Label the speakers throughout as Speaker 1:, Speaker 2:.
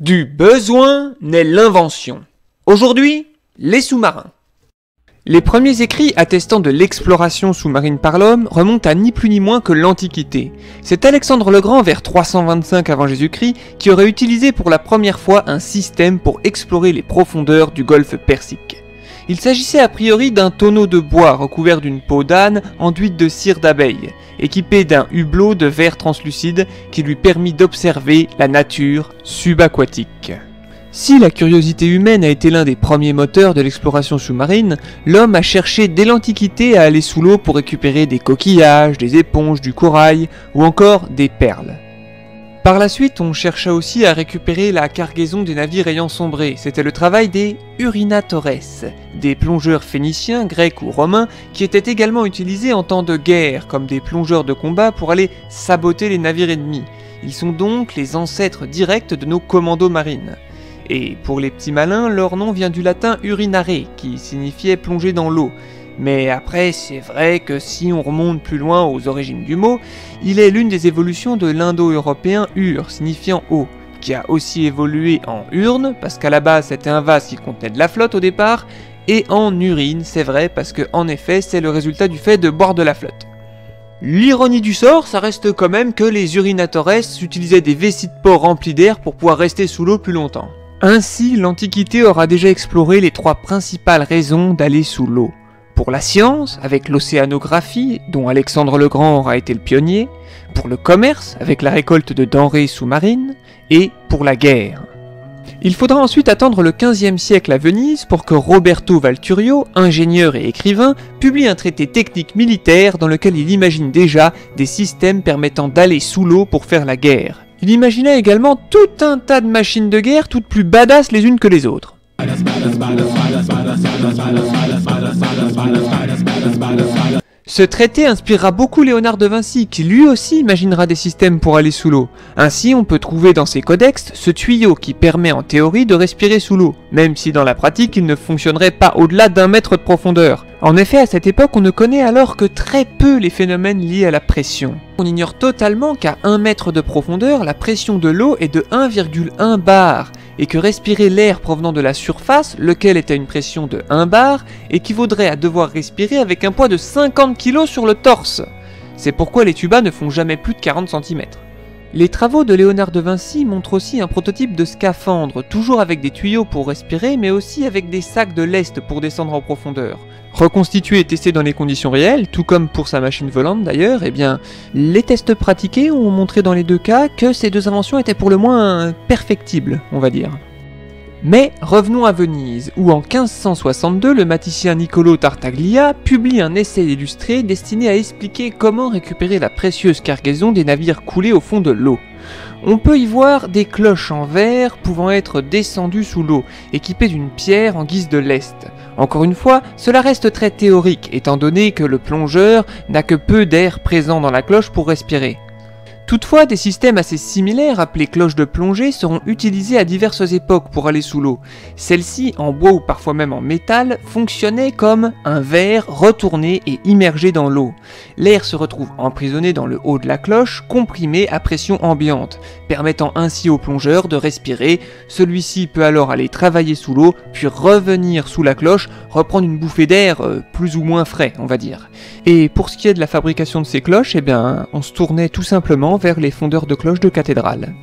Speaker 1: Du besoin naît l'invention. Aujourd'hui, les sous-marins. Les premiers écrits attestant de l'exploration sous-marine par l'homme remontent à ni plus ni moins que l'Antiquité. C'est Alexandre le Grand vers 325 avant Jésus-Christ qui aurait utilisé pour la première fois un système pour explorer les profondeurs du golfe Persique. Il s'agissait a priori d'un tonneau de bois recouvert d'une peau d'âne enduite de cire d'abeille, équipé d'un hublot de verre translucide qui lui permit d'observer la nature subaquatique. Si la curiosité humaine a été l'un des premiers moteurs de l'exploration sous-marine, l'homme a cherché dès l'Antiquité à aller sous l'eau pour récupérer des coquillages, des éponges, du corail ou encore des perles. Par la suite, on chercha aussi à récupérer la cargaison des navires ayant sombré. C'était le travail des urinatores, des plongeurs phéniciens, grecs ou romains qui étaient également utilisés en temps de guerre comme des plongeurs de combat pour aller saboter les navires ennemis. Ils sont donc les ancêtres directs de nos commandos marines. Et pour les petits malins, leur nom vient du latin urinare, qui signifiait plonger dans l'eau. Mais après, c'est vrai que si on remonte plus loin aux origines du mot, il est l'une des évolutions de l'indo-européen ur, signifiant eau, qui a aussi évolué en urne, parce qu'à la base c'était un vase qui contenait de la flotte au départ, et en urine, c'est vrai, parce que en effet c'est le résultat du fait de boire de la flotte. L'ironie du sort, ça reste quand même que les urinatores utilisaient des vessies de porc remplis d'air pour pouvoir rester sous l'eau plus longtemps. Ainsi, l'Antiquité aura déjà exploré les trois principales raisons d'aller sous l'eau. Pour la science, avec l'océanographie, dont Alexandre le Grand aura été le pionnier, pour le commerce, avec la récolte de denrées sous-marines, et pour la guerre. Il faudra ensuite attendre le XVe siècle à Venise pour que Roberto Valturio, ingénieur et écrivain, publie un traité technique militaire dans lequel il imagine déjà des systèmes permettant d'aller sous l'eau pour faire la guerre. Il imaginait également tout un tas de machines de guerre, toutes plus badass les unes que les autres. Ce traité inspirera beaucoup Léonard de Vinci, qui lui aussi imaginera des systèmes pour aller sous l'eau. Ainsi, on peut trouver dans ses codex ce tuyau qui permet en théorie de respirer sous l'eau, même si dans la pratique il ne fonctionnerait pas au-delà d'1 mètre de profondeur. En effet, à cette époque, on ne connaît alors que très peu les phénomènes liés à la pression. On ignore totalement qu'à 1 mètre de profondeur, la pression de l'eau est de 1,1 bar, et que respirer l'air provenant de la surface, lequel est à une pression de 1 bar, équivaudrait à devoir respirer avec un poids de 50 kg sur le torse. C'est pourquoi les tubas ne font jamais plus de 40 cm. Les travaux de Léonard de Vinci montrent aussi un prototype de scaphandre, toujours avec des tuyaux pour respirer, mais aussi avec des sacs de lest pour descendre en profondeur. Reconstitué et testé dans les conditions réelles, tout comme pour sa machine volante d'ailleurs, eh bien, les tests pratiqués ont montré dans les deux cas que ces deux inventions étaient pour le moins perfectibles, on va dire. Mais revenons à Venise, où en 1562, le mathématicien Niccolò Tartaglia publie un essai illustré destiné à expliquer comment récupérer la précieuse cargaison des navires coulés au fond de l'eau. On peut y voir des cloches en verre pouvant être descendues sous l'eau, équipées d'une pierre en guise de lest. Encore une fois, cela reste très théorique, étant donné que le plongeur n'a que peu d'air présent dans la cloche pour respirer. Toutefois, des systèmes assez similaires, appelés cloches de plongée, seront utilisés à diverses époques pour aller sous l'eau. Celles-ci, en bois ou parfois même en métal, fonctionnaient comme un verre retourné et immergé dans l'eau. L'air se retrouve emprisonné dans le haut de la cloche, comprimé à pression ambiante, permettant ainsi au plongeur de respirer. Celui-ci peut alors aller travailler sous l'eau, puis revenir sous la cloche, reprendre une bouffée d'air plus ou moins frais, on va dire. Et pour ce qui est de la fabrication de ces cloches, eh bien, on se tournait tout simplement vers les fondeurs de cloches de cathédrales.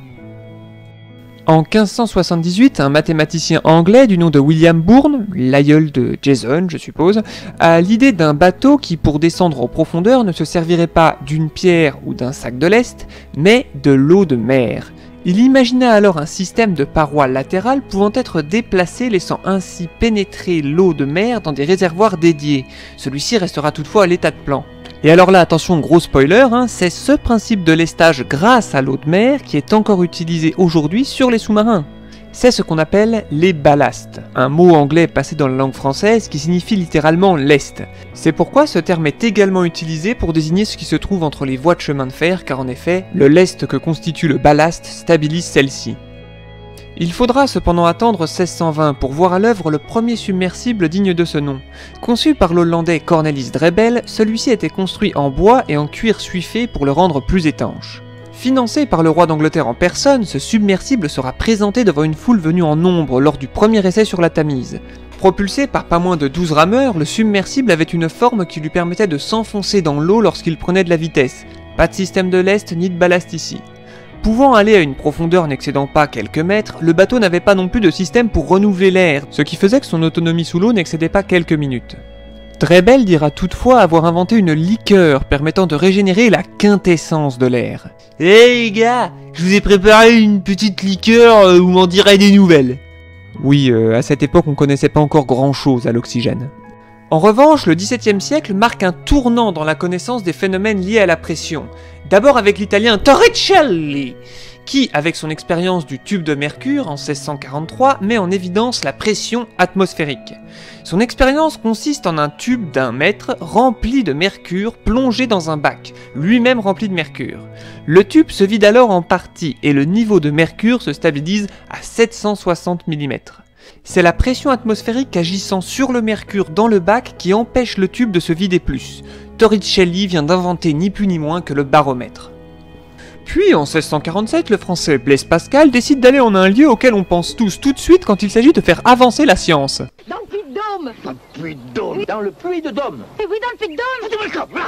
Speaker 1: En 1578, un mathématicien anglais du nom de William Bourne, l'aïeul de Jason je suppose, a l'idée d'un bateau qui pour descendre en profondeur ne se servirait pas d'une pierre ou d'un sac de lest, mais de l'eau de mer. Il imagina alors un système de parois latérales pouvant être déplacées, laissant ainsi pénétrer l'eau de mer dans des réservoirs dédiés. Celui-ci restera toutefois à l'état de plan. Et alors là, attention, gros spoiler, c'est ce principe de lestage grâce à l'eau de mer qui est encore utilisé aujourd'hui sur les sous-marins. C'est ce qu'on appelle les ballasts, un mot anglais passé dans la langue française qui signifie littéralement lest. C'est pourquoi ce terme est également utilisé pour désigner ce qui se trouve entre les voies de chemin de fer, car en effet, le lest que constitue le ballast stabilise celle-ci. Il faudra cependant attendre 1620 pour voir à l'œuvre le premier submersible digne de ce nom. Conçu par l'Hollandais Cornelis Drebbel, celui-ci était construit en bois et en cuir suifé pour le rendre plus étanche. Financé par le roi d'Angleterre en personne, ce submersible sera présenté devant une foule venue en nombre lors du premier essai sur la Tamise. Propulsé par pas moins de 12 rameurs, le submersible avait une forme qui lui permettait de s'enfoncer dans l'eau lorsqu'il prenait de la vitesse. Pas de système de lest ni de ballast ici. Pouvant aller à une profondeur n'excédant pas quelques mètres, le bateau n'avait pas non plus de système pour renouveler l'air, ce qui faisait que son autonomie sous l'eau n'excédait pas quelques minutes. Drebel dira toutefois avoir inventé une liqueur permettant de régénérer la quintessence de l'air. « Hey les gars, je vous ai préparé une petite liqueur, vous m'en direz des nouvelles !» Oui, à cette époque on connaissait pas encore grand chose à l'oxygène. En revanche, le XVIIe siècle marque un tournant dans la connaissance des phénomènes liés à la pression. D'abord avec l'italien Torricelli, qui, avec son expérience du tube de mercure en 1643, met en évidence la pression atmosphérique. Son expérience consiste en un tube d'1 mètre rempli de mercure plongé dans un bac, lui-même rempli de mercure. Le tube se vide alors en partie et le niveau de mercure se stabilise à 760 mm. C'est la pression atmosphérique agissant sur le mercure dans le bac qui empêche le tube de se vider plus. Torricelli vient d'inventer ni plus ni moins que le baromètre. Puis en 1647, le français Blaise Pascal décide d'aller en un lieu auquel on pense tous tout de suite quand il s'agit de faire avancer la science.
Speaker 2: Dans le Puy-de-Dôme.
Speaker 3: Dans le Puy-de-Dôme. Dans le Puy-de-Dôme.
Speaker 2: Eh oui, dans le Puy-de-Dôme.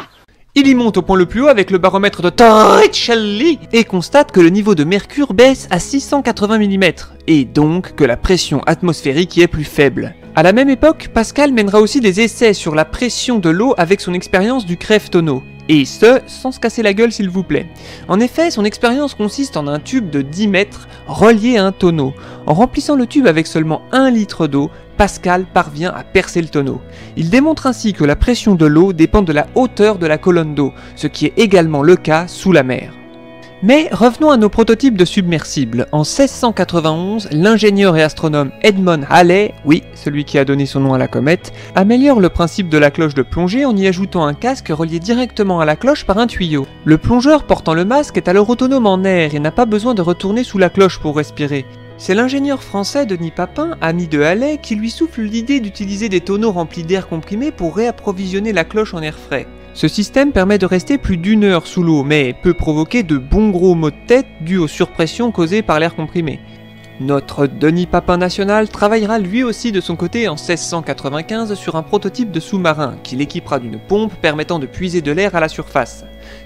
Speaker 1: Il y monte au point le plus haut avec le baromètre de Torricelli et constate que le niveau de mercure baisse à 680 mm, et donc que la pression atmosphérique y est plus faible. À la même époque, Pascal mènera aussi des essais sur la pression de l'eau avec son expérience du crève-tonneau. Et ce, sans se casser la gueule s'il vous plaît. En effet, son expérience consiste en un tube de 10 mètres relié à un tonneau. En remplissant le tube avec seulement 1 litre d'eau, Pascal parvient à percer le tonneau. Il démontre ainsi que la pression de l'eau dépend de la hauteur de la colonne d'eau, ce qui est également le cas sous la mer. Mais revenons à nos prototypes de submersibles. En 1691, l'ingénieur et astronome Edmond Halley, oui, celui qui a donné son nom à la comète, améliore le principe de la cloche de plongée en y ajoutant un casque relié directement à la cloche par un tuyau. Le plongeur portant le masque est alors autonome en air et n'a pas besoin de retourner sous la cloche pour respirer. C'est l'ingénieur français Denis Papin, ami de Halley, qui lui souffle l'idée d'utiliser des tonneaux remplis d'air comprimé pour réapprovisionner la cloche en air frais. Ce système permet de rester plus d'1 heure sous l'eau, mais peut provoquer de bons gros maux de tête dus aux surpressions causées par l'air comprimé. Notre Denis Papin national travaillera lui aussi de son côté en 1695 sur un prototype de sous-marin qu'il équipera d'une pompe permettant de puiser de l'air à la surface.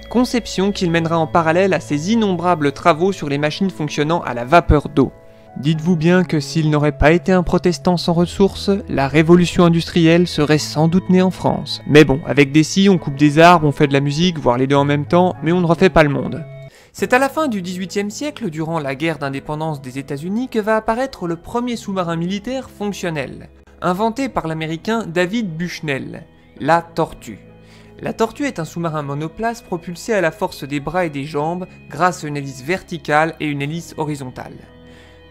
Speaker 1: Conception qu'il mènera en parallèle à ses innombrables travaux sur les machines fonctionnant à la vapeur d'eau. Dites-vous bien que s'il n'aurait pas été un protestant sans ressources, la révolution industrielle serait sans doute née en France. Mais bon, avec des scies, on coupe des arbres, on fait de la musique, voire les deux en même temps, mais on ne refait pas le monde. C'est à la fin du XVIIIe siècle, durant la guerre d'indépendance des États-Unis, que va apparaître le premier sous-marin militaire fonctionnel, inventé par l'américain David Bushnell, la Tortue. La Tortue est un sous-marin monoplace propulsé à la force des bras et des jambes grâce à une hélice verticale et une hélice horizontale.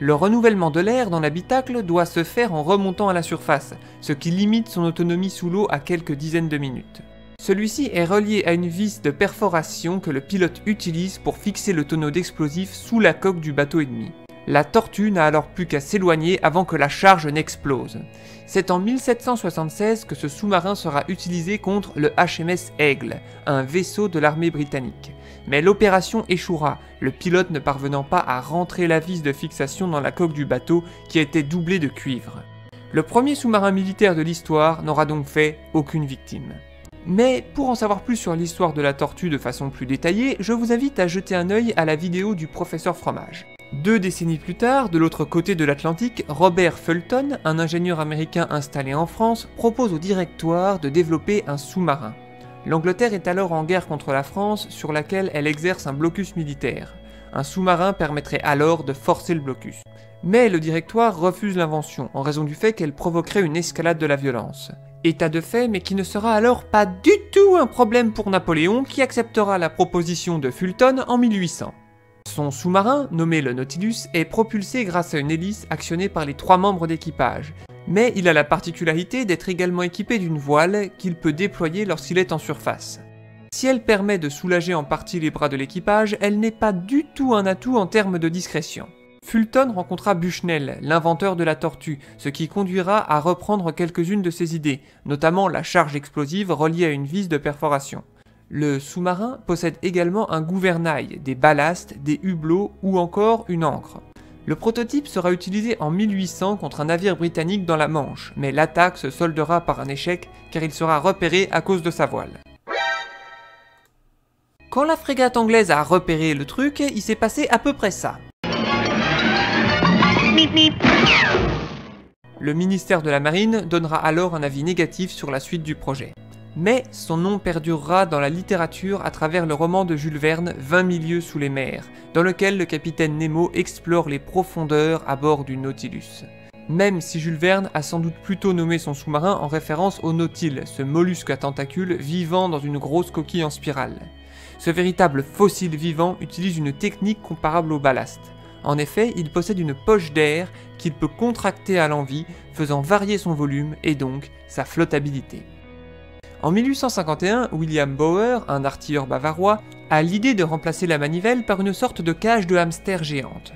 Speaker 1: Le renouvellement de l'air dans l'habitacle doit se faire en remontant à la surface, ce qui limite son autonomie sous l'eau à quelques dizaines de minutes. Celui-ci est relié à une vis de perforation que le pilote utilise pour fixer le tonneau d'explosifs sous la coque du bateau ennemi. La Tortue n'a alors plus qu'à s'éloigner avant que la charge n'explose. C'est en 1776 que ce sous-marin sera utilisé contre le HMS Aigle, un vaisseau de l'armée britannique. Mais l'opération échouera, le pilote ne parvenant pas à rentrer la vis de fixation dans la coque du bateau qui était doublée de cuivre. Le premier sous-marin militaire de l'histoire n'aura donc fait aucune victime. Mais pour en savoir plus sur l'histoire de la Tortue de façon plus détaillée, je vous invite à jeter un œil à la vidéo du professeur Fromage. 2 décennies plus tard, de l'autre côté de l'Atlantique, Robert Fulton, un ingénieur américain installé en France, propose au Directoire de développer un sous-marin. L'Angleterre est alors en guerre contre la France, sur laquelle elle exerce un blocus militaire. Un sous-marin permettrait alors de forcer le blocus. Mais le Directoire refuse l'invention, en raison du fait qu'elle provoquerait une escalade de la violence. État de fait, mais qui ne sera alors pas du tout un problème pour Napoléon, qui acceptera la proposition de Fulton en 1800. Son sous-marin, nommé le Nautilus, est propulsé grâce à une hélice actionnée par les 3 membres d'équipage. Mais il a la particularité d'être également équipé d'une voile qu'il peut déployer lorsqu'il est en surface. Si elle permet de soulager en partie les bras de l'équipage, elle n'est pas du tout un atout en termes de discrétion. Fulton rencontra Bushnell, l'inventeur de la Tortue, ce qui conduira à reprendre quelques-unes de ses idées, notamment la charge explosive reliée à une vis de perforation. Le sous-marin possède également un gouvernail, des ballastes, des hublots ou encore une ancre. Le prototype sera utilisé en 1800 contre un navire britannique dans la Manche, mais l'attaque se soldera par un échec car il sera repéré à cause de sa voile. Quand la frégate anglaise a repéré le truc, il s'est passé à peu près ça. Le ministère de la Marine donnera alors un avis négatif sur la suite du projet. Mais son nom perdurera dans la littérature à travers le roman de Jules Verne 20 000 lieues sous les mers, dans lequel le capitaine Nemo explore les profondeurs à bord du Nautilus. Même si Jules Verne a sans doute plutôt nommé son sous-marin en référence au nautile, ce mollusque à tentacules vivant dans une grosse coquille en spirale. Ce véritable fossile vivant utilise une technique comparable au ballast. En effet, il possède une poche d'air qu'il peut contracter à l'envie, faisant varier son volume et donc sa flottabilité. En 1851, William Bauer, un artilleur bavarois, a l'idée de remplacer la manivelle par une sorte de cage de hamster géante.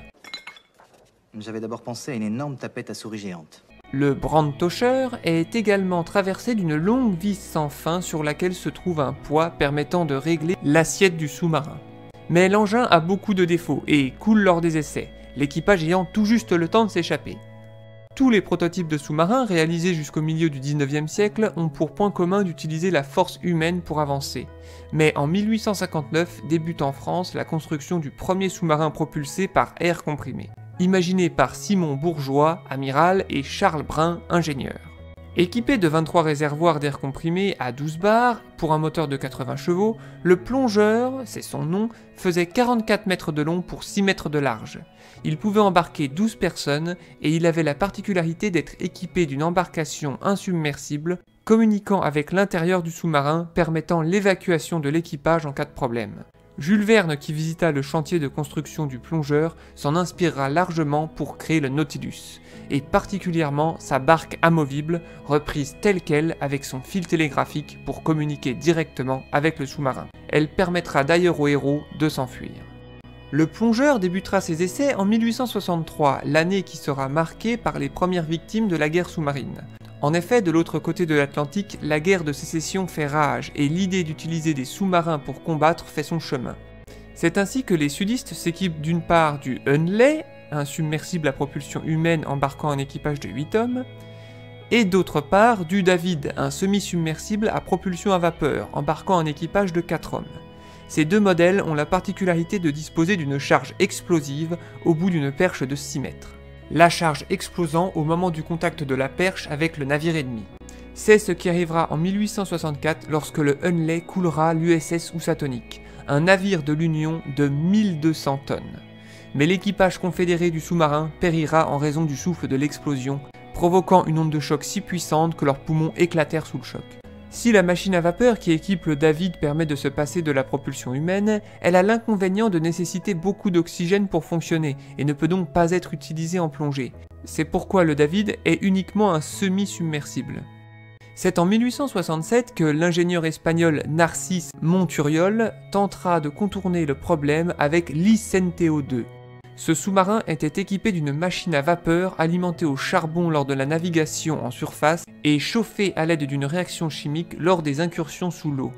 Speaker 4: J'avais d'abord pensé à une énorme tapette à souris géante.
Speaker 1: Le Brandtaucher est également traversé d'une longue vis sans fin sur laquelle se trouve un poids permettant de régler l'assiette du sous-marin. Mais l'engin a beaucoup de défauts et coule lors des essais, l'équipage ayant tout juste le temps de s'échapper. Tous les prototypes de sous-marins réalisés jusqu'au milieu du 19e siècle ont pour point commun d'utiliser la force humaine pour avancer. Mais en 1859 débute en France la construction du premier sous-marin propulsé par air comprimé, imaginé par Simon Bourgeois, amiral, et Charles Brun, ingénieur. Équipé de 23 réservoirs d'air comprimé à 12 bars, pour un moteur de 80 chevaux, le plongeur, c'est son nom, faisait 44 mètres de long pour 6 mètres de large. Il pouvait embarquer 12 personnes et il avait la particularité d'être équipé d'une embarcation insubmersible, communiquant avec l'intérieur du sous-marin, permettant l'évacuation de l'équipage en cas de problème. Jules Verne, qui visita le chantier de construction du plongeur, s'en inspirera largement pour créer le Nautilus, et particulièrement sa barque amovible, reprise telle qu'elle avec son fil télégraphique pour communiquer directement avec le sous-marin. Elle permettra d'ailleurs au héros de s'enfuir. Le plongeur débutera ses essais en 1863, l'année qui sera marquée par les premières victimes de la guerre sous-marine. En effet, de l'autre côté de l'Atlantique, la guerre de sécession fait rage et l'idée d'utiliser des sous-marins pour combattre fait son chemin. C'est ainsi que les sudistes s'équipent d'une part du Hunley, un submersible à propulsion humaine embarquant un équipage de 8 hommes, et d'autre part du David, un semi-submersible à propulsion à vapeur embarquant un équipage de 4 hommes. Ces deux modèles ont la particularité de disposer d'une charge explosive au bout d'une perche de 6 mètres. La charge explosant au moment du contact de la perche avec le navire ennemi. C'est ce qui arrivera en 1864 lorsque le Hunley coulera l'USS Housatonic, un navire de l'Union de 1200 tonnes. Mais l'équipage confédéré du sous-marin périra en raison du souffle de l'explosion, provoquant une onde de choc si puissante que leurs poumons éclatèrent sous le choc. Si la machine à vapeur qui équipe le David permet de se passer de la propulsion humaine, elle a l'inconvénient de nécessiter beaucoup d'oxygène pour fonctionner et ne peut donc pas être utilisée en plongée. C'est pourquoi le David est uniquement un semi-submersible. C'est en 1867 que l'ingénieur espagnol Narcís Monturiol tentera de contourner le problème avec l'Icenteo II. Ce sous-marin était équipé d'une machine à vapeur alimentée au charbon lors de la navigation en surface et chauffée à l'aide d'une réaction chimique lors des incursions sous l'eau.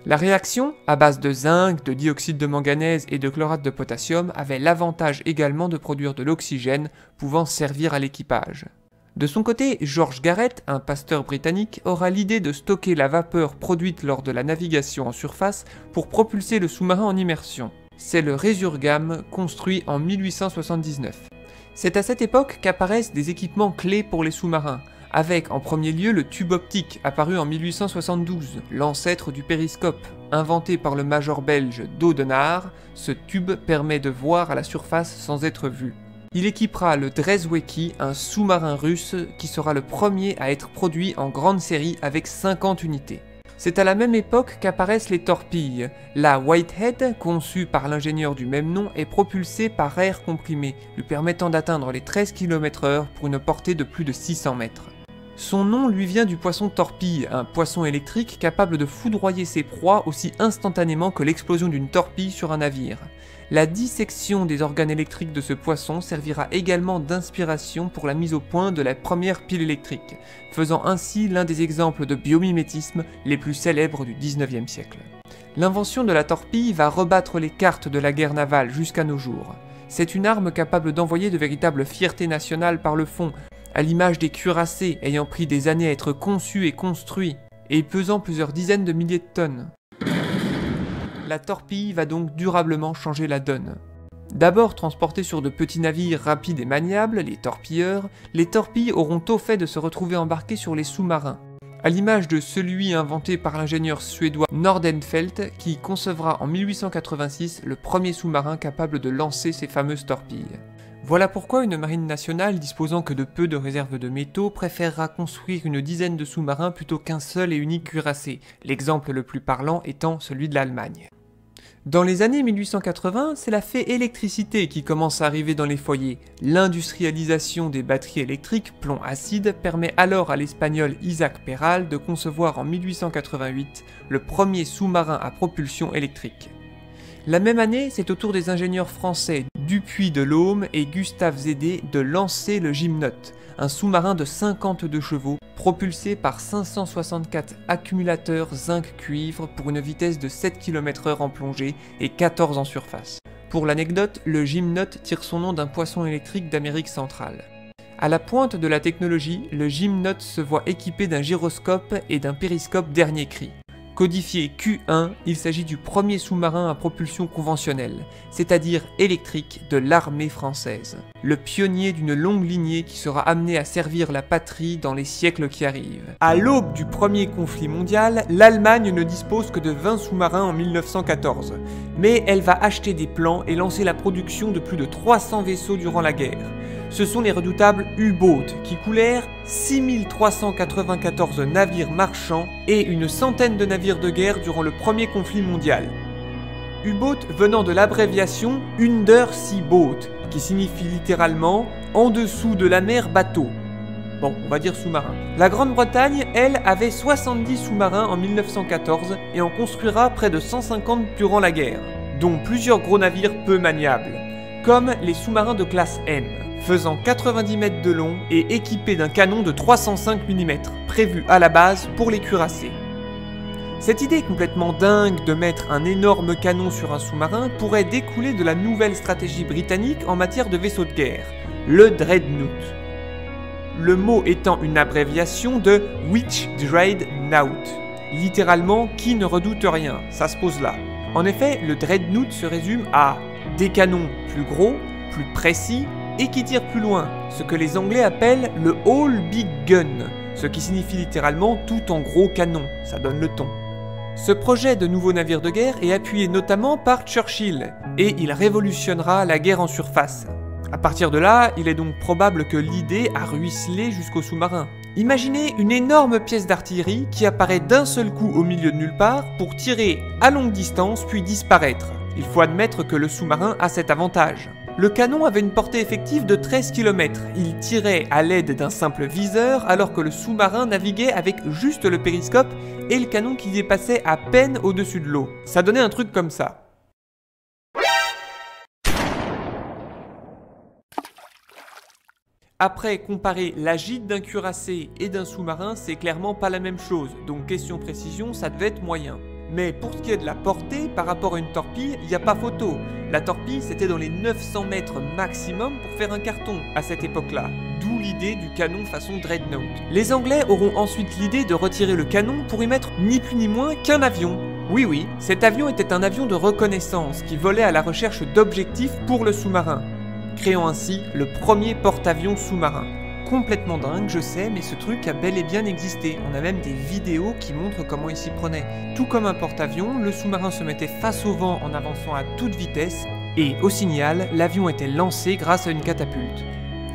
Speaker 1: La réaction, à base de zinc, de dioxyde de manganèse et de chlorate de potassium, avait l'avantage également de produire de l'oxygène pouvant servir à l'équipage. De son côté, George Garrett, un pasteur britannique, aura l'idée de stocker la vapeur produite lors de la navigation en surface pour propulser le sous-marin en immersion. C'est le Resurgam, construit en 1879. C'est à cette époque qu'apparaissent des équipements clés pour les sous-marins, avec en premier lieu le tube optique, apparu en 1872, l'ancêtre du périscope. Inventé par le major belge d'Audenard, ce tube permet de voir à la surface sans être vu. Il équipera le Drezhweki, un sous-marin russe qui sera le premier à être produit en grande série avec 50 unités. C'est à la même époque qu'apparaissent les torpilles. La Whitehead, conçue par l'ingénieur du même nom, est propulsée par air comprimé, lui permettant d'atteindre les 13 km/h pour une portée de plus de 600 mètres. Son nom lui vient du poisson torpille, un poisson électrique capable de foudroyer ses proies aussi instantanément que l'explosion d'une torpille sur un navire. La dissection des organes électriques de ce poisson servira également d'inspiration pour la mise au point de la première pile électrique, faisant ainsi l'un des exemples de biomimétisme les plus célèbres du 19e siècle. L'invention de la torpille va rebattre les cartes de la guerre navale jusqu'à nos jours. C'est une arme capable d'envoyer de véritables fiertés nationales par le fond, à l'image des cuirassés ayant pris des années à être conçus et construits, et pesant plusieurs dizaines de milliers de tonnes. La torpille va donc durablement changer la donne. D'abord transportées sur de petits navires rapides et maniables, les torpilleurs, les torpilles auront au fait de se retrouver embarquées sur les sous-marins, à l'image de celui inventé par l'ingénieur suédois Nordenfeldt qui concevra en 1886 le premier sous-marin capable de lancer ces fameuses torpilles. Voilà pourquoi une marine nationale disposant que de peu de réserves de métaux préférera construire une dizaine de sous-marins plutôt qu'un seul et unique cuirassé, l'exemple le plus parlant étant celui de l'Allemagne. Dans les années 1880, c'est la fée électricité qui commence à arriver dans les foyers. L'industrialisation des batteries électriques plomb acide permet alors à l'espagnol Isaac Peral de concevoir en 1888 le premier sous-marin à propulsion électrique. La même année, c'est au tour des ingénieurs français Dupuy de Laume et Gustave Zédé de lancer le Gymnote, un sous-marin de 52 chevaux propulsé par 564 accumulateurs zinc-cuivre pour une vitesse de 7 km/h en plongée et 14 en surface. Pour l'anecdote, le Gymnote tire son nom d'un poisson électrique d'Amérique centrale. À la pointe de la technologie, le Gymnote se voit équipé d'un gyroscope et d'un périscope dernier cri. Codifié Q1, il s'agit du premier sous-marin à propulsion conventionnelle, c'est-à-dire électrique de l'armée française. Le pionnier d'une longue lignée qui sera amené à servir la patrie dans les siècles qui arrivent. À l'aube du premier conflit mondial, l'Allemagne ne dispose que de 20 sous-marins en 1914, mais elle va acheter des plans et lancer la production de plus de 300 vaisseaux durant la guerre. Ce sont les redoutables U-Boat qui coulèrent 6394 navires marchands et une centaine de navires de guerre durant le premier conflit mondial. U-Boat venant de l'abréviation Undersea Boat, qui signifie littéralement « en dessous de la mer bateau ». Bon, on va dire sous-marin. La Grande-Bretagne, elle, avait 70 sous-marins en 1914 et en construira près de 150 durant la guerre, dont plusieurs gros navires peu maniables, comme les sous-marins de classe M, faisant 90 mètres de long et équipés d'un canon de 305 mm, prévu à la base pour les cuirassés. Cette idée complètement dingue de mettre un énorme canon sur un sous-marin pourrait découler de la nouvelle stratégie britannique en matière de vaisseaux de guerre, le Dreadnought. Le mot étant une abréviation de Which Dreadnought, littéralement qui ne redoute rien, ça se pose là. En effet, le Dreadnought se résume à des canons plus gros, plus précis et qui tirent plus loin, ce que les Anglais appellent le All Big Gun, ce qui signifie littéralement tout en gros canon, ça donne le ton. Ce projet de nouveau navire de guerre est appuyé notamment par Churchill, et il révolutionnera la guerre en surface. À partir de là, il est donc probable que l'idée a ruisselé jusqu'au sous-marin. Imaginez une énorme pièce d'artillerie qui apparaît d'un seul coup au milieu de nulle part pour tirer à longue distance puis disparaître. Il faut admettre que le sous-marin a cet avantage. Le canon avait une portée effective de 13 km. Il tirait à l'aide d'un simple viseur alors que le sous-marin naviguait avec juste le périscope et le canon qui dépassait à peine au-dessus de l'eau. Ça donnait un truc comme ça. Après, comparer la gîte d'un cuirassé et d'un sous-marin, c'est clairement pas la même chose, donc question précision, ça devait être moyen. Mais pour ce qui est de la portée, par rapport à une torpille, il n'y a pas photo. La torpille, c'était dans les 900 mètres maximum pour faire un carton à cette époque-là. D'où l'idée du canon façon Dreadnought. Les Anglais auront ensuite l'idée de retirer le canon pour y mettre ni plus ni moins qu'un avion. Oui, cet avion était un avion de reconnaissance qui volait à la recherche d'objectifs pour le sous-marin, créant ainsi le premier porte-avions sous-marin. Complètement dingue, je sais, mais ce truc a bel et bien existé. On a même des vidéos qui montrent comment il s'y prenait. Tout comme un porte-avions, le sous-marin se mettait face au vent en avançant à toute vitesse, et au signal, l'avion était lancé grâce à une catapulte.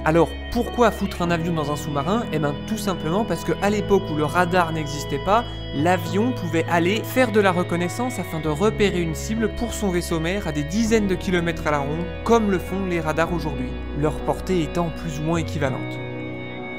Speaker 1: Alors, pourquoi foutre un avion dans un sous-marin? Eh bien, tout simplement parce qu'à l'époque où le radar n'existait pas, l'avion pouvait aller faire de la reconnaissance afin de repérer une cible pour son vaisseau mère à des dizaines de kilomètres à la ronde, comme le font les radars aujourd'hui, leur portée étant plus ou moins équivalente.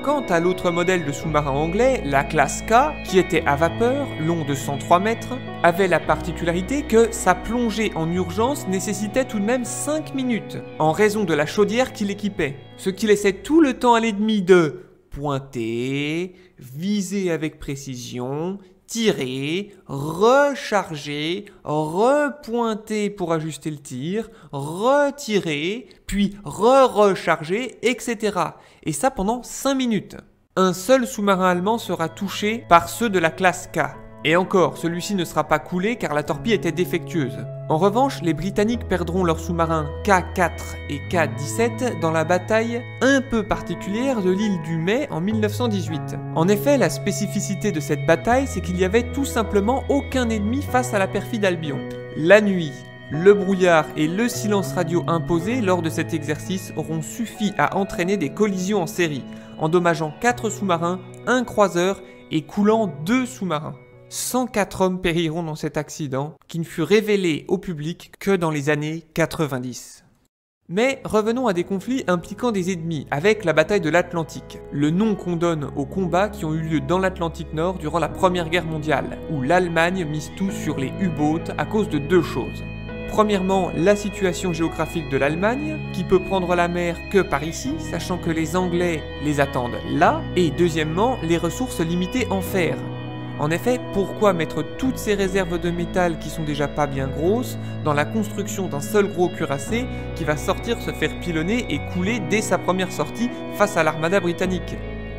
Speaker 1: Quant à l'autre modèle de sous-marin anglais, la classe K, qui était à vapeur, long de 103 mètres, avait la particularité que sa plongée en urgence nécessitait tout de même 5 minutes, en raison de la chaudière qui l'équipait, ce qui laissait tout le temps à l'ennemi de pointer, viser avec précision, tirer, recharger, repointer pour ajuster le tir, retirer, puis recharger, etc. Et ça pendant 5 minutes. Un seul sous-marin allemand sera touché par ceux de la classe K. Et encore, celui-ci ne sera pas coulé car la torpille était défectueuse. En revanche, les Britanniques perdront leurs sous-marins K4 et K17 dans la bataille un peu particulière de l'île du Mai en 1918. En effet, la spécificité de cette bataille, c'est qu'il n'y avait tout simplement aucun ennemi face à la perfide Albion. La nuit, le brouillard et le silence radio imposé lors de cet exercice auront suffi à entraîner des collisions en série, endommageant 4 sous-marins, 1 croiseur et coulant 2 sous-marins. 104 hommes périront dans cet accident, qui ne fut révélé au public que dans les années 90. Mais revenons à des conflits impliquant des ennemis, avec la bataille de l'Atlantique, le nom qu'on donne aux combats qui ont eu lieu dans l'Atlantique Nord durant la Première Guerre mondiale, où l'Allemagne mise tout sur les U-boats à cause de 2 choses. Premièrement, la situation géographique de l'Allemagne, qui peut prendre la mer que par ici, sachant que les Anglais les attendent là, et deuxièmement, les ressources limitées en fer. En effet, pourquoi mettre toutes ces réserves de métal qui sont déjà pas bien grosses dans la construction d'un seul gros cuirassé qui va sortir se faire pilonner et couler dès sa première sortie face à l'armada britannique?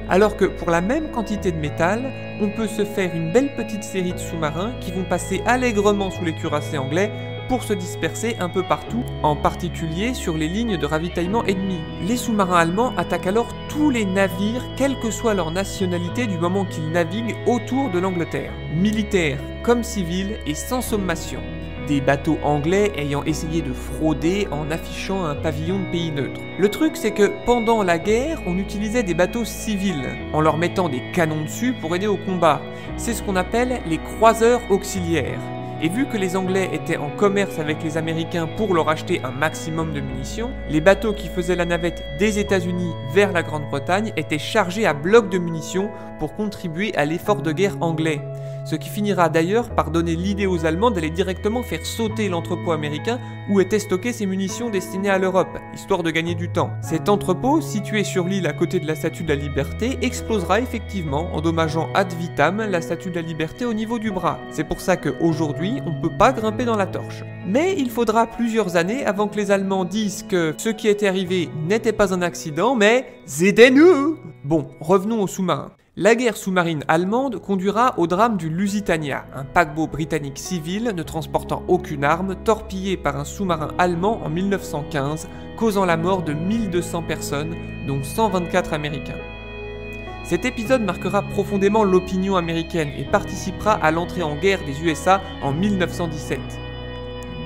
Speaker 1: Alors que pour la même quantité de métal, on peut se faire une belle petite série de sous-marins qui vont passer allègrement sous les cuirassés anglais pour se disperser un peu partout, en particulier sur les lignes de ravitaillement ennemies. Les sous-marins allemands attaquent alors tous les navires, quelle que soit leur nationalité du moment qu'ils naviguent autour de l'Angleterre, militaires comme civils et sans sommation. Des bateaux anglais ayant essayé de frauder en affichant un pavillon de pays neutre. Le truc c'est que pendant la guerre, on utilisait des bateaux civils, en leur mettant des canons dessus pour aider au combat. C'est ce qu'on appelle les croiseurs auxiliaires. Et vu que les Anglais étaient en commerce avec les Américains pour leur acheter un maximum de munitions, les bateaux qui faisaient la navette des États-Unis vers la Grande-Bretagne étaient chargés à bloc de munitions pour contribuer à l'effort de guerre anglais. Ce qui finira d'ailleurs par donner l'idée aux Allemands d'aller directement faire sauter l'entrepôt américain où étaient stockées ces munitions destinées à l'Europe, histoire de gagner du temps. Cet entrepôt, situé sur l'île à côté de la Statue de la Liberté, explosera effectivement, endommageant ad vitam la Statue de la Liberté au niveau du bras. C'est pour ça qu'aujourd'hui, on ne peut pas grimper dans la torche. Mais il faudra plusieurs années avant que les Allemands disent que ce qui était arrivé n'était pas un accident, mais c'était nous. Bon, revenons aux sous-marins. La guerre sous-marine allemande conduira au drame du Lusitania, un paquebot britannique civil ne transportant aucune arme, torpillé par un sous-marin allemand en 1915, causant la mort de 1200 personnes, dont 124 Américains. Cet épisode marquera profondément l'opinion américaine et participera à l'entrée en guerre des USA en 1917.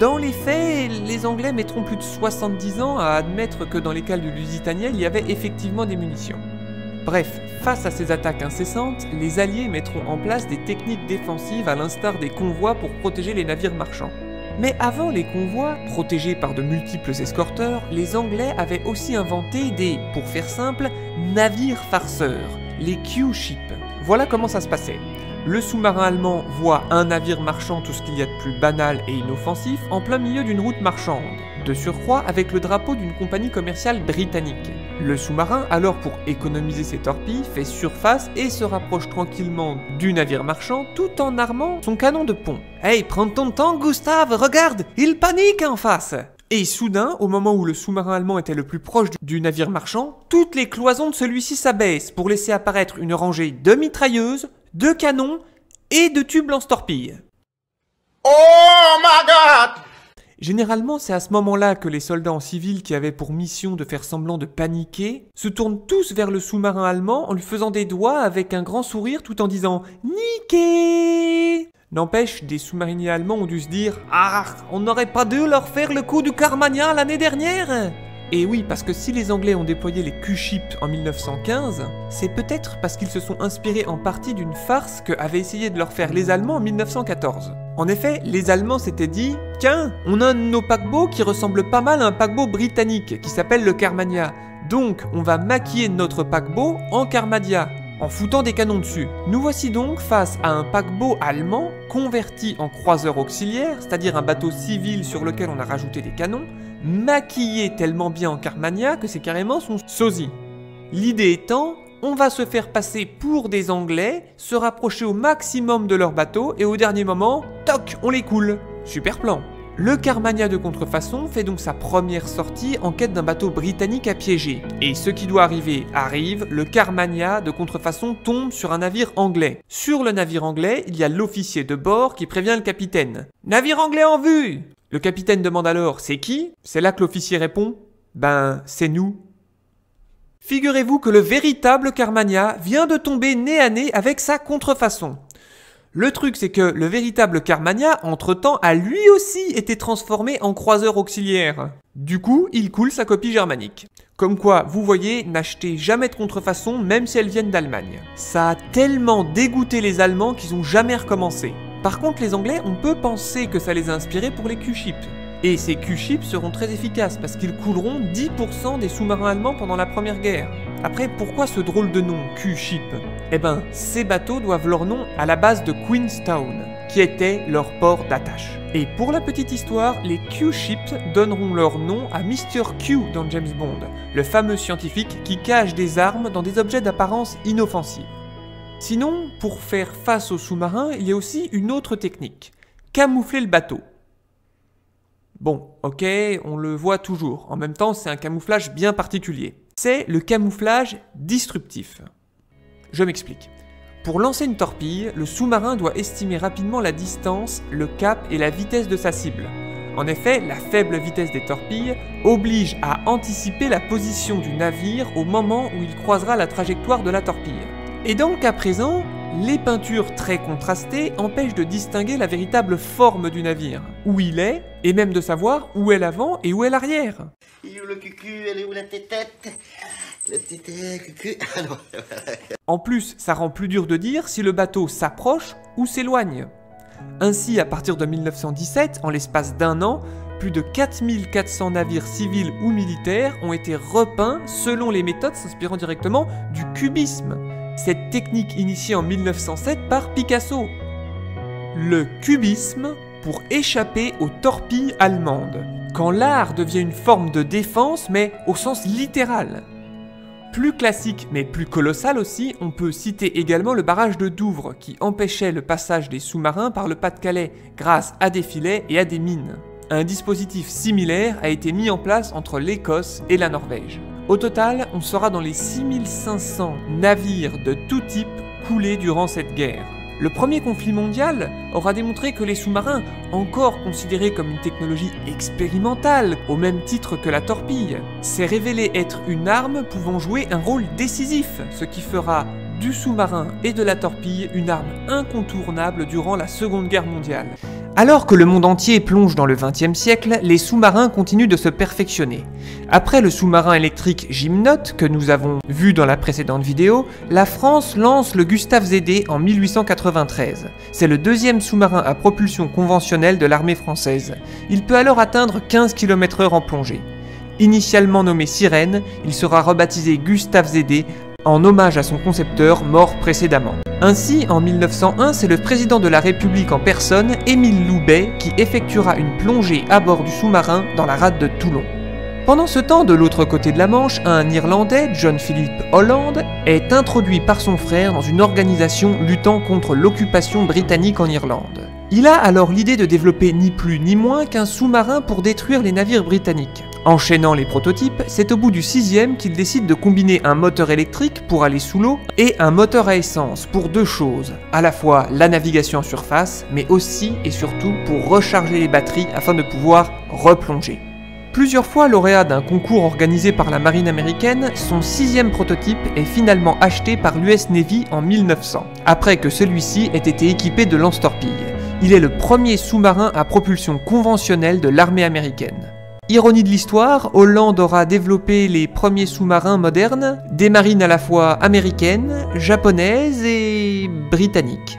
Speaker 1: Dans les faits, les Anglais mettront plus de 70 ans à admettre que dans les cales du Lusitania, il y avait effectivement des munitions. Bref, face à ces attaques incessantes, les Alliés mettront en place des techniques défensives à l'instar des convois pour protéger les navires marchands. Mais avant les convois, protégés par de multiples escorteurs, les Anglais avaient aussi inventé des, pour faire simple, navires farceurs, les Q-ships. Voilà comment ça se passait. Le sous-marin allemand voit un navire marchand, tout ce qu'il y a de plus banal et inoffensif, en plein milieu d'une route marchande, de surcroît avec le drapeau d'une compagnie commerciale britannique. Le sous-marin, alors pour économiser ses torpilles, fait surface et se rapproche tranquillement du navire marchand tout en armant son canon de pont. « Hey, prends ton temps Gustave, regarde, il panique en face !» Et soudain, au moment où le sous-marin allemand était le plus proche du navire marchand, toutes les cloisons de celui-ci s'abaissent pour laisser apparaître une rangée de mitrailleuses, de canons et de tubes lance-torpilles.
Speaker 3: Oh my God!
Speaker 1: Généralement, c'est à ce moment-là que les soldats en civil qui avaient pour mission de faire semblant de paniquer se tournent tous vers le sous-marin allemand en lui faisant des doigts avec un grand sourire tout en disant « Niqué !» N'empêche, des sous-mariniers allemands ont dû se dire « Ah, on n'aurait pas dû leur faire le coup du Carmagna l'année dernière !» Et oui, parce que si les Anglais ont déployé les Q-ships en 1915, c'est peut-être parce qu'ils se sont inspirés en partie d'une farce que avaient essayé de leur faire les Allemands en 1914. En effet, les Allemands s'étaient dit « Tiens, on a un de nos paquebots qui ressemble pas mal à un paquebot britannique qui s'appelle le Carmagna. Donc, on va maquiller notre paquebot en Carmagna, en foutant des canons dessus. » Nous voici donc face à un paquebot allemand converti en croiseur auxiliaire, c'est-à-dire un bateau civil sur lequel on a rajouté des canons, maquillé tellement bien en Carmagna que c'est carrément son sosie. L'idée étant, on va se faire passer pour des Anglais, se rapprocher au maximum de leur bateau et au dernier moment, toc, on les coule. Super plan. Le Carmania de contrefaçon fait donc sa première sortie en quête d'un bateau britannique à piéger. Et ce qui doit arriver arrive, le Carmania de contrefaçon tombe sur un navire anglais. Sur le navire anglais, il y a l'officier de bord qui prévient le capitaine. « Navire anglais en vue !» Le capitaine demande alors « C'est qui ?» C'est là que l'officier répond « Ben, c'est nous. » Figurez-vous que le véritable Carmania vient de tomber nez à nez avec sa contrefaçon. Le truc, c'est que le véritable Carmania, entre-temps, a lui aussi été transformé en croiseur auxiliaire. Du coup, il coule sa copie germanique. Comme quoi, vous voyez, n'achetez jamais de contrefaçon, même si elles viennent d'Allemagne. Ça a tellement dégoûté les Allemands qu'ils ont jamais recommencé. Par contre, les Anglais, on peut penser que ça les a inspirés pour les Q-ships. Et ces Q-ships seront très efficaces parce qu'ils couleront 10% des sous-marins allemands pendant la Première Guerre. Après, pourquoi ce drôle de nom, Q-ship? Eh ben, ces bateaux doivent leur nom à la base de Queenstown, qui était leur port d'attache. Et pour la petite histoire, les Q-ships donneront leur nom à Mr. Q dans James Bond, le fameux scientifique qui cache des armes dans des objets d'apparence inoffensive. Sinon, pour faire face aux sous-marins, il y a aussi une autre technique, camoufler le bateau. Bon, ok, on le voit toujours. En même temps, c'est un camouflage bien particulier. C'est le camouflage disruptif. Je m'explique. Pour lancer une torpille, le sous-marin doit estimer rapidement la distance, le cap et la vitesse de sa cible. En effet, la faible vitesse des torpilles oblige à anticiper la position du navire au moment où il croisera la trajectoire de la torpille. Et dans le cas présent, les peintures très contrastées empêchent de distinguer la véritable forme du navire, où il est, et même de savoir où est l'avant et où est l'arrière.
Speaker 3: Il est où le cucu? Elle est où la tétette? La tétette, cucu. Ah non.
Speaker 1: En plus, ça rend plus dur de dire si le bateau s'approche ou s'éloigne. Ainsi, à partir de 1917, en l'espace d'un an, plus de 4400 navires civils ou militaires ont été repeints selon les méthodes s'inspirant directement du cubisme. Cette technique initiée en 1907 par Picasso. Le cubisme pour échapper aux torpilles allemandes. Quand l'art devient une forme de défense, mais au sens littéral. Plus classique, mais plus colossal aussi, on peut citer également le barrage de Douvres, qui empêchait le passage des sous-marins par le Pas-de-Calais, grâce à des filets et à des mines. Un dispositif similaire a été mis en place entre l'Écosse et la Norvège. Au total, on sera dans les 6500 navires de tout type coulés durant cette guerre. Le premier conflit mondial aura démontré que les sous-marins, encore considérés comme une technologie expérimentale, au même titre que la torpille, s'est révélé être une arme pouvant jouer un rôle décisif, ce qui fera du sous-marin et de la torpille une arme incontournable durant la Seconde Guerre mondiale. Alors que le monde entier plonge dans le XXe siècle, les sous-marins continuent de se perfectionner. Après le sous-marin électrique Gymnote, que nous avons vu dans la précédente vidéo, la France lance le Gustave Zédé en 1893. C'est le deuxième sous-marin à propulsion conventionnelle de l'armée française. Il peut alors atteindre 15 km/h en plongée. Initialement nommé Sirène, il sera rebaptisé Gustave Zédé en hommage à son concepteur mort précédemment. Ainsi, en 1901, c'est le président de la République en personne, Émile Loubet, qui effectuera une plongée à bord du sous-marin dans la rade de Toulon. Pendant ce temps, de l'autre côté de la Manche, un Irlandais, John Philip Holland, est introduit par son frère dans une organisation luttant contre l'occupation britannique en Irlande. Il a alors l'idée de développer ni plus ni moins qu'un sous-marin pour détruire les navires britanniques. Enchaînant les prototypes, c'est au bout du 6e qu'il décide de combiner un moteur électrique pour aller sous l'eau et un moteur à essence pour deux choses, à la fois la navigation en surface, mais aussi et surtout pour recharger les batteries afin de pouvoir replonger. Plusieurs fois lauréat d'un concours organisé par la marine américaine, son 6e prototype est finalement acheté par l'US Navy en 1900, après que celui-ci ait été équipé de lance-torpilles. Il est le premier sous-marin à propulsion conventionnelle de l'armée américaine. Ironie de l'histoire, Holland aura développé les premiers sous-marins modernes, des marines à la fois américaines, japonaises et britanniques.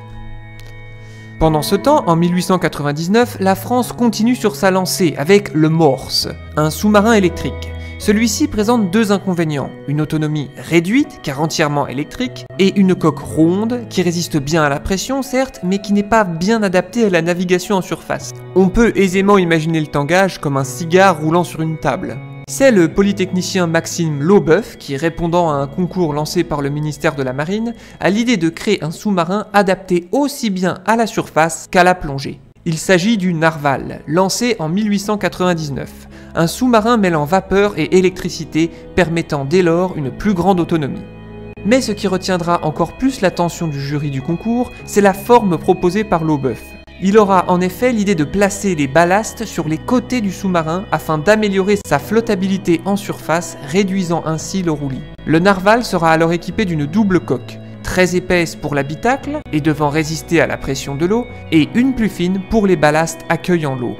Speaker 1: Pendant ce temps, en 1899, la France continue sur sa lancée avec le Morse, un sous-marin électrique. Celui-ci présente deux inconvénients, une autonomie réduite car entièrement électrique et une coque ronde qui résiste bien à la pression certes mais qui n'est pas bien adaptée à la navigation en surface. On peut aisément imaginer le tangage comme un cigare roulant sur une table. C'est le polytechnicien Maxime Laubeuf qui, répondant à un concours lancé par le ministère de la Marine, a l'idée de créer un sous-marin adapté aussi bien à la surface qu'à la plongée. Il s'agit du Narval, lancé en 1899, un sous-marin mêlant vapeur et électricité permettant dès lors une plus grande autonomie. Mais ce qui retiendra encore plus l'attention du jury du concours, c'est la forme proposée par Laubeuf. Il aura en effet l'idée de placer les ballastes sur les côtés du sous-marin afin d'améliorer sa flottabilité en surface, réduisant ainsi le roulis. Le Narval sera alors équipé d'une double coque, très épaisse pour l'habitacle et devant résister à la pression de l'eau, et une plus fine pour les ballastes accueillant l'eau.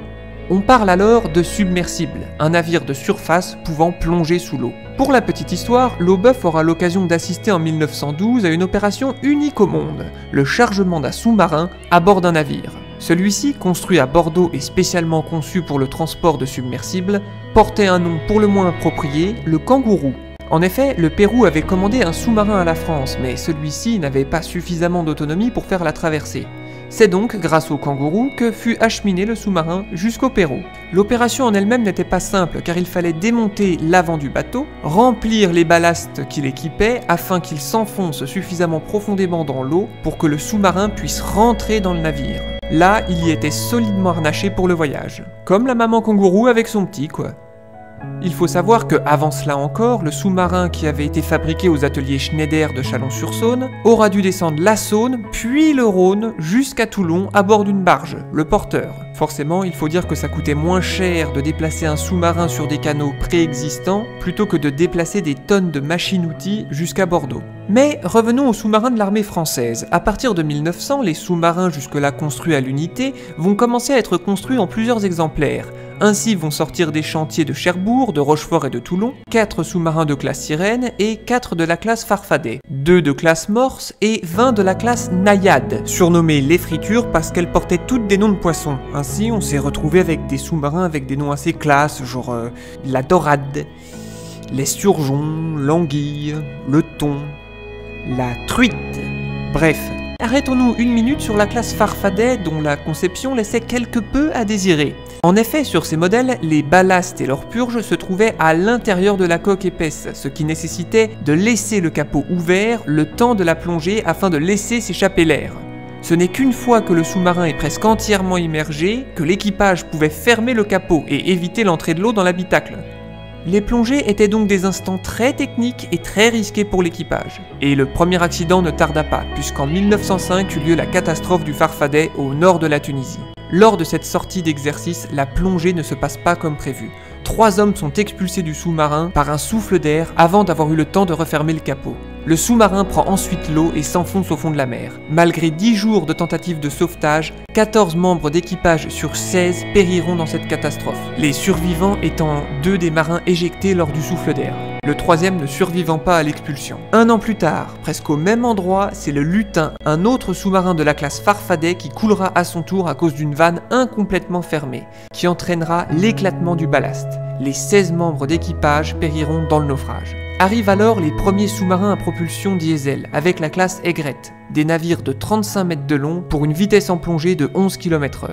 Speaker 1: On parle alors de submersible, un navire de surface pouvant plonger sous l'eau. Pour la petite histoire, Laubeuf aura l'occasion d'assister en 1912 à une opération unique au monde, le chargement d'un sous-marin à bord d'un navire. Celui-ci, construit à Bordeaux et spécialement conçu pour le transport de submersibles, portait un nom pour le moins approprié, le Kangourou. En effet, le Pérou avait commandé un sous-marin à la France, mais celui-ci n'avait pas suffisamment d'autonomie pour faire la traversée. C'est donc grâce au Kangourou que fut acheminé le sous-marin jusqu'au Pérou. L'opération en elle-même n'était pas simple car il fallait démonter l'avant du bateau, remplir les ballastes qu'il équipait afin qu'il s'enfonce suffisamment profondément dans l'eau pour que le sous-marin puisse rentrer dans le navire. Là, il y était solidement harnaché pour le voyage. Comme la maman kangourou avec son petit, quoi. Il faut savoir que, avant cela encore, le sous-marin qui avait été fabriqué aux ateliers Schneider de Chalon-sur-Saône aura dû descendre la Saône, puis le Rhône, jusqu'à Toulon à bord d'une barge, le Porteur. Forcément, il faut dire que ça coûtait moins cher de déplacer un sous-marin sur des canaux préexistants plutôt que de déplacer des tonnes de machines-outils jusqu'à Bordeaux. Mais revenons aux sous-marins de l'armée française. À partir de 1900, les sous-marins jusque-là construits à l'unité vont commencer à être construits en plusieurs exemplaires. Ainsi vont sortir des chantiers de Cherbourg, de Rochefort et de Toulon, 4 sous-marins de classe Sirène et 4 de la classe Farfadet, 2 de classe Morse et 20 de la classe Naïade, surnommées les fritures parce qu'elles portaient toutes des noms de poissons. Ainsi, on s'est retrouvé avec des sous-marins avec des noms assez classes, genre la dorade, l'esturgeon, l'anguille, le thon, la truite. Bref, arrêtons-nous une minute sur la classe Farfadet dont la conception laissait quelque peu à désirer. En effet, sur ces modèles, les ballastes et leurs purges se trouvaient à l'intérieur de la coque épaisse, ce qui nécessitait de laisser le capot ouvert le temps de la plongée afin de laisser s'échapper l'air. Ce n'est qu'une fois que le sous-marin est presque entièrement immergé que l'équipage pouvait fermer le capot et éviter l'entrée de l'eau dans l'habitacle. Les plongées étaient donc des instants très techniques et très risqués pour l'équipage. Et le premier accident ne tarda pas, puisqu'en 1905 eut lieu la catastrophe du Farfadet au nord de la Tunisie. Lors de cette sortie d'exercice, la plongée ne se passe pas comme prévu. 3 hommes sont expulsés du sous-marin par un souffle d'air avant d'avoir eu le temps de refermer le capot. Le sous-marin prend ensuite l'eau et s'enfonce au fond de la mer. Malgré 10 jours de tentatives de sauvetage, 14 membres d'équipage sur 16 périront dans cette catastrophe, les survivants étant 2 des marins éjectés lors du souffle d'air, le 3e ne survivant pas à l'expulsion. Un an plus tard, presque au même endroit, c'est le Lutin, un autre sous-marin de la classe Farfadet qui coulera à son tour à cause d'une vanne incomplètement fermée, qui entraînera l'éclatement du ballast. Les 16 membres d'équipage périront dans le naufrage. Arrivent alors les premiers sous-marins à propulsion diesel, avec la classe Aigrette, des navires de 35 mètres de long pour une vitesse en plongée de 11 km/h.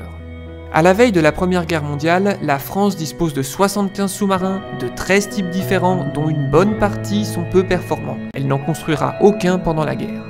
Speaker 1: À la veille de la Première Guerre mondiale, la France dispose de 75 sous-marins, de 13 types différents, dont une bonne partie sont peu performants. Elle n'en construira aucun pendant la guerre.